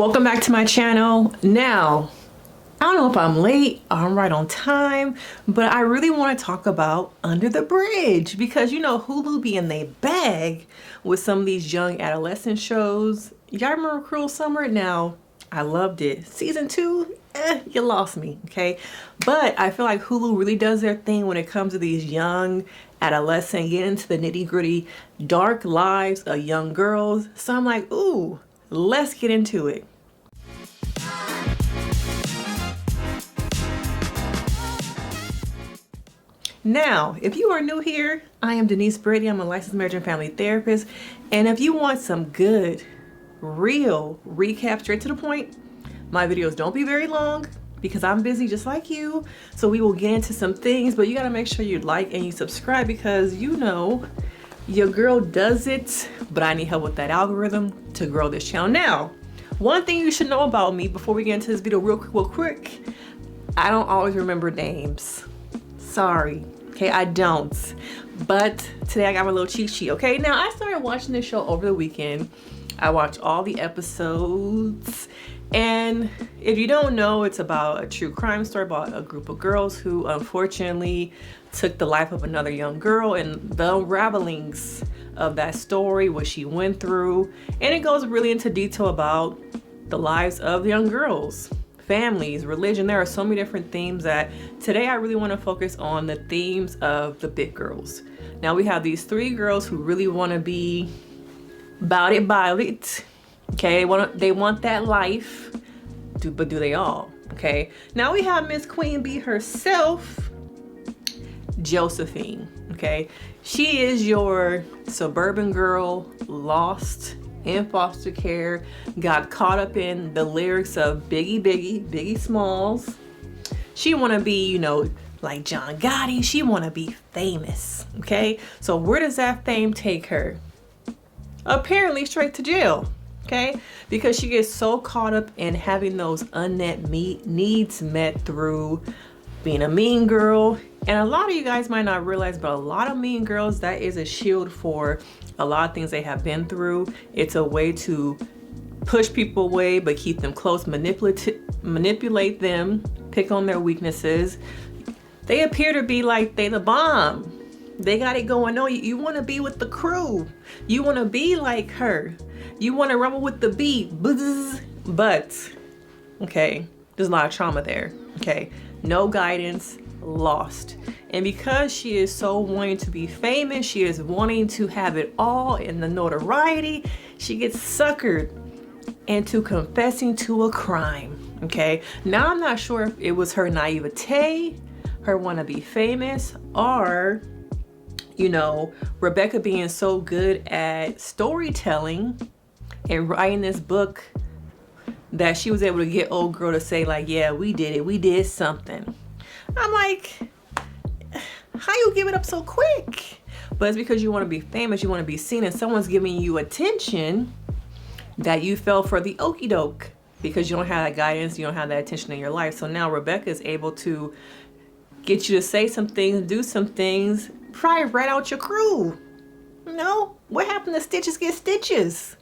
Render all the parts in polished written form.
Welcome back to my channel. Now, I don't know if I'm late or I'm right on time, but I really want to talk about Under the Bridge because you know Hulu be in they bag with some of these young adolescent shows. Y'all remember Cruel Summer? Now, I loved it. Season 2, you lost me, okay? But I feel like Hulu really does their thing when it comes to these young adolescent, get into the nitty-gritty dark lives of young girls. So I'm like, ooh, let's get into it. Now, if you are new here, I am Denise Brady. I'm a licensed marriage and family therapist. And if you want some good, real recap straight to the point, my videos don't be very long because I'm busy just like you. So we will get into some things, but you gotta make sure you like and you subscribe because you know your girl does it, but I need help with that algorithm to grow this channel. Now, one thing you should know about me before we get into this video real quick, I don't always remember names. Sorry, okay, I don't. But today I got my little cheat sheet, okay? Now, I started watching this show over the weekend. I watched all the episodes. And if you don't know, it's about a true crime story about a group of girls who unfortunately took the life of another young girl and the unravelings of that story, what she went through. And it goes really into detail about the lives of young girls, families, religion. There are so many different themes that today I really want to focus on the themes of the big girls. Now we have these 3 girls who really want to be about it. Okay, they want that life, but do they all? Okay, now we have Miss Queen Bee herself, Josephine. Okay, she is your suburban girl, lost in foster care, got caught up in the lyrics of Biggie Smalls. She want to be, you know, like John Gotti. She want to be famous. Okay, so where does that fame take her? Apparently straight to jail. Okay, because she gets so caught up in having those unmet needs met through being a mean girl. And a lot of you guys might not realize, but a lot of mean girls, that is a shield for a lot of things they have been through. It's a way to push people away but keep them close, manipulate them, pick on their weaknesses. They appear to be like they the bomb. They got it going on. You want to be with the crew. You want to be like her. You want to rumble with the beat. But, okay, there's a lot of trauma there. Okay, no guidance, lost. And because she is so wanting to be famous, she is wanting to have it all in the notoriety, she gets suckered into confessing to a crime. Okay, now I'm not sure if it was her naivete, her want to be famous, or you know, Rebecca being so good at storytelling and writing this book that she was able to get old girl to say like, yeah, we did it. We did something. I'm like, how you give it up so quick? But it's because you want to be famous. You want to be seen and someone's giving you attention that you fell for the okie doke because you don't have that guidance. You don't have that attention in your life. So now Rebecca is able to get you to say some things, do some things, probably rat out your crew. You know, what happened to stitches get stitches?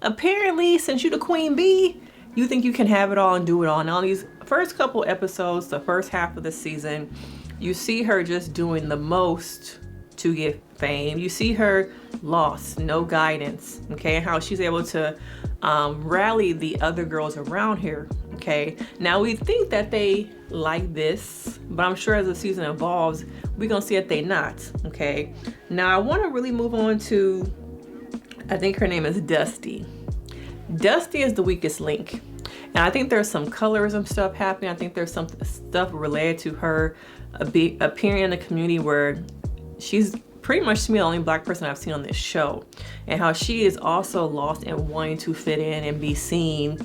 Apparently, since you the queen bee, you think you can have it all and do it all. Now these first couple episodes, the first half of the season, you see her just doing the most to get fame. You see her lost, no guidance, okay? How she's able to rally the other girls around here, okay? Now we think that they like this, but I'm sure as the season evolves, we're gonna see that they not, okay? Now I wanna really move on to, I think her name is Dusty. Dusty is the weakest link. And I think there's some colorism stuff happening. I think there's some stuff related to her appearing in the community where she's pretty much to me the only Black person I've seen on this show, and how she is also lost and wanting to fit in and be seen.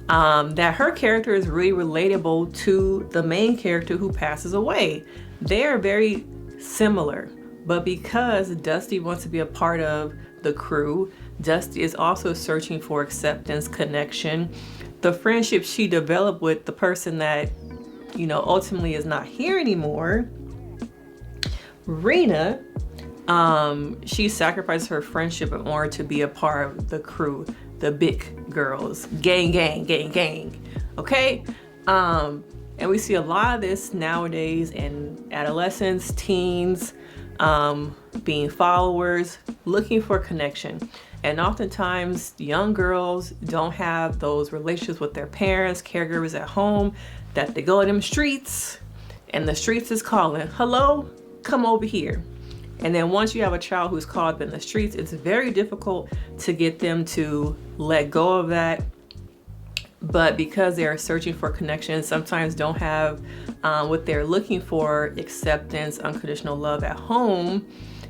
That her character is really relatable to the main character who passes away. They are very similar, but because Dusty wants to be a part of the crew, Dusty is also searching for acceptance, connection. The friendship she developed with the person that, you know, ultimately is not here anymore, Reena, she sacrificed her friendship in order to be a part of the crew, the big girls. Gang, gang, gang, gang. Okay? And we see a lot of this nowadays in adolescents, teens, being followers, looking for connection. And oftentimes young girls don't have those relationships with their parents, caregivers at home, that they go to them streets and the streets is calling, hello, come over here. And then once you have a child who's caught up in the streets, it's very difficult to get them to let go of that. But because they're searching for connection, sometimes don't have what they're looking for, acceptance, unconditional love at home,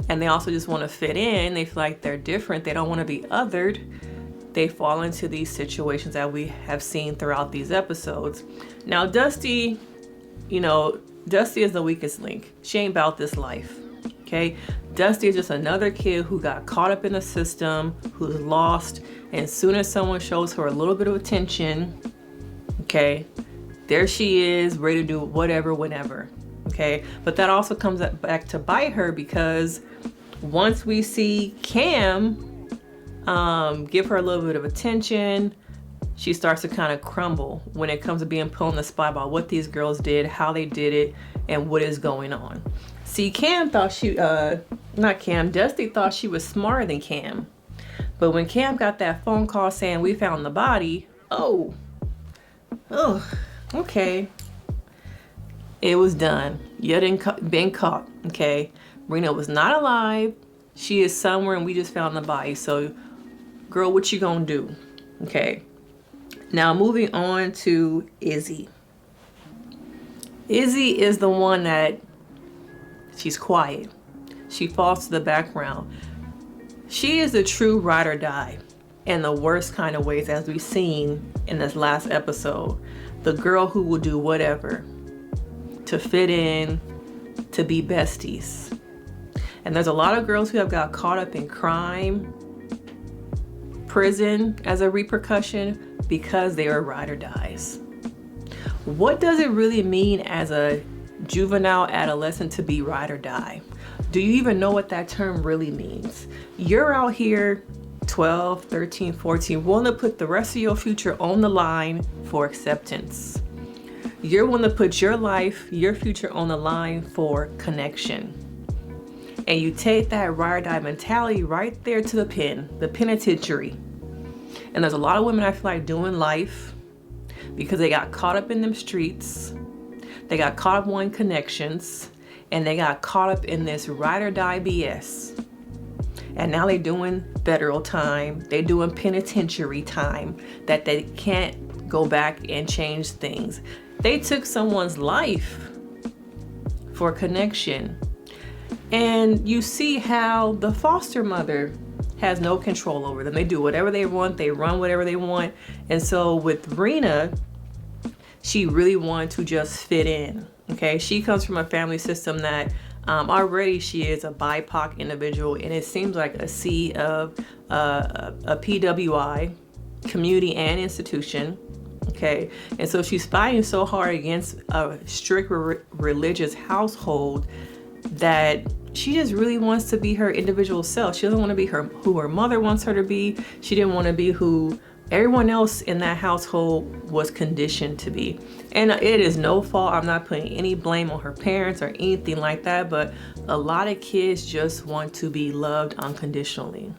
and they also just want to fit in, they feel like they're different, they don't want to be othered, they fall into these situations that we have seen throughout these episodes. Now, Dusty, Dusty is the weakest link. She ain't about this life, okay? Dusty is just another kid who got caught up in the system, who's lost, and as soon as someone shows her a little bit of attention, okay, there she is, ready to do whatever, whenever, okay? But that also comes back to bite her, because once we see Cam give her a little bit of attention, she starts to kind of crumble when it comes to being put on the spot about what these girls did, how they did it, and what is going on. See, Dusty thought she was smarter than Cam. But when Cam got that phone call saying we found the body, okay. It was done. You didn't been caught, okay? Reena was not alive. She is somewhere and we just found the body. So, girl, what you gonna do? Okay. Now, moving on to Izzy. Izzy is the one that she's quiet. She falls to the background. She is a true ride or die in the worst kind of ways, as we've seen in this last episode. The girl who will do whatever to fit in, to be besties. And there's a lot of girls who have got caught up in crime, prison as a repercussion, because they are ride or dies. What does it really mean as a juvenile adolescent to be ride or die? Do you even know what that term really means? You're out here 12, 13, 14, willing to put the rest of your future on the line for acceptance. You're willing to put your life, your future on the line for connection. And you take that ride or die mentality right there to the penitentiary. And there's a lot of women I feel like doing life because they got caught up in them streets, they got caught up wanting connections, and they got caught up in this ride or die BS. And now they're doing federal time, they're doing penitentiary time, that they can't go back and change things. They took someone's life for connection. And you see how the foster mother has no control over them. They do whatever they want, they run whatever they want. And so with Reena, she really wanted to just fit in. Okay, she comes from a family system that already she is a BIPOC individual, and it seems like a sea of a PWI, community and institution. Okay, and so she's fighting so hard against a strict religious household that she just really wants to be her individual self. She doesn't want to be who her mother wants her to be. She didn't want to be who everyone else in that household was conditioned to be. And it is no fault. I'm not putting any blame on her parents or anything like that, but a lot of kids just want to be loved unconditionally.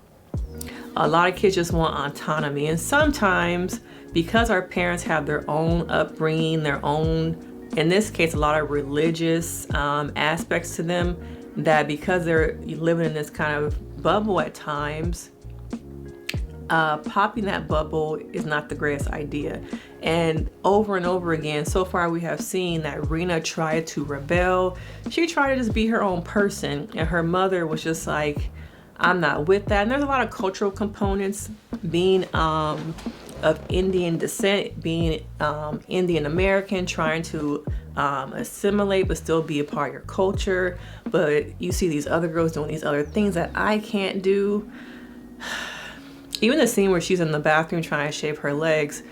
A lot of kids just want autonomy. And sometimes, because our parents have their own upbringing, their own, in this case, a lot of religious aspects to them, that because they're living in this kind of bubble at times, popping that bubble is not the greatest idea. And over again, so far we have seen that Reena tried to rebel. She tried to just be her own person, and her mother was just like, I'm not with that. And there's a lot of cultural components, being of Indian descent, being Indian American, trying to assimilate but still be a part of your culture. But you see these other girls doing these other things that I can't do. Even the scene where she's in the bathroom trying to shave her legs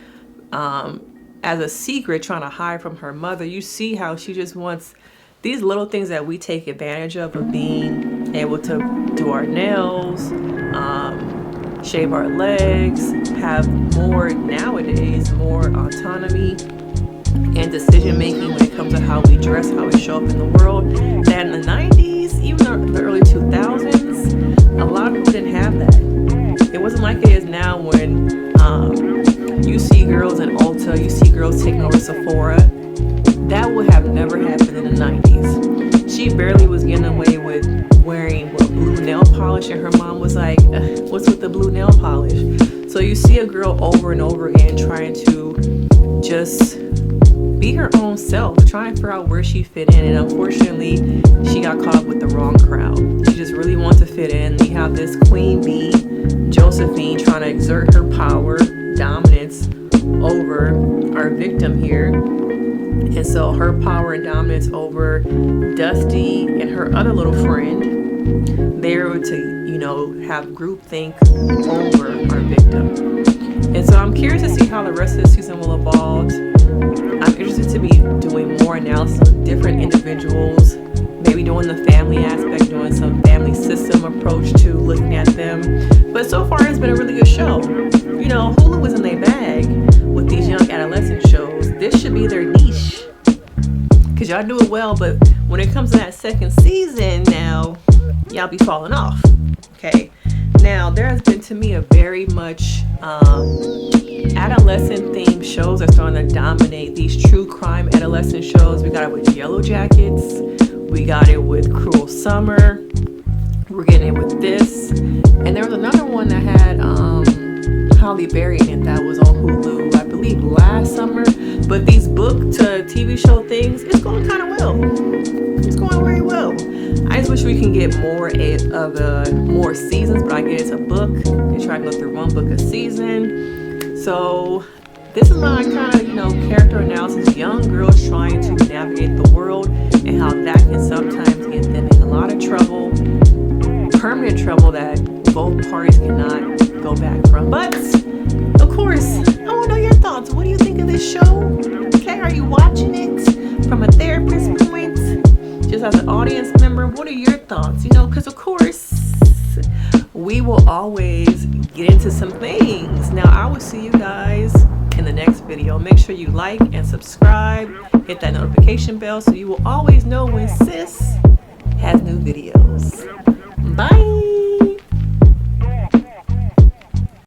as a secret, trying to hide from her mother, you see how she just wants these little things that we take advantage of being able to do our nails, shave our legs, have more nowadays, more autonomy and decision making when it comes to how we dress, how we show up in the world. That in the 90s, even the early 2000s, a lot of people didn't have that. It wasn't like it is now when you see girls in Ulta, you see girls taking over Sephora. That would have never happened in the 90s. She barely was getting away with wearing blue nail polish, and her mom was like, what's with the blue nail polish? So you see a girl over and over again trying to just be her own self, trying to figure out where she fit in, and unfortunately she got caught up with the wrong crowd. She just really wants to fit in. You have this queen bee, Josephine, trying to exert her power, dominance over our victim here. And so her power and dominance over Dusty and her other little friend, they were to, have groupthink over our victim. And so I'm curious to see how the rest of the season will evolve. I'm interested to be doing more analysis of different individuals, maybe doing the family aspect, doing some family system approach to looking at them. But so far it's been a really good show. Hulu was in their bag with these young adolescent shows. This should be their niche, because y'all do it well, but when it comes to that second season now, y'all be falling off. Okay, now there has been to me a very much adolescent themed shows are starting to dominate these true crime adolescent shows. We got it with Yellow Jackets, we got it with Cruel Summer, we're getting it with this, and there was another one that had Holly Berry in it that was on Hulu, I believe last summer. But these book to TV show things, it's going kind of well. It's going very well. I just wish we can get more seasons, but I guess a book. They try to go through one book a season. So this is my kind of character analysis. Young girls trying to navigate the world and how that can sometimes get them in a lot of trouble, permanent trouble that both parties cannot go back from. But of course, I want to know your thoughts. What do you think of this show? Okay, are you watching it from a therapist point? Just as an audience member, what are your thoughts? Because of course, we will always get into some things. Now, I will see you guys in the next video. Make sure you like and subscribe. Hit that notification bell so you will always know when sis has new videos. Bye.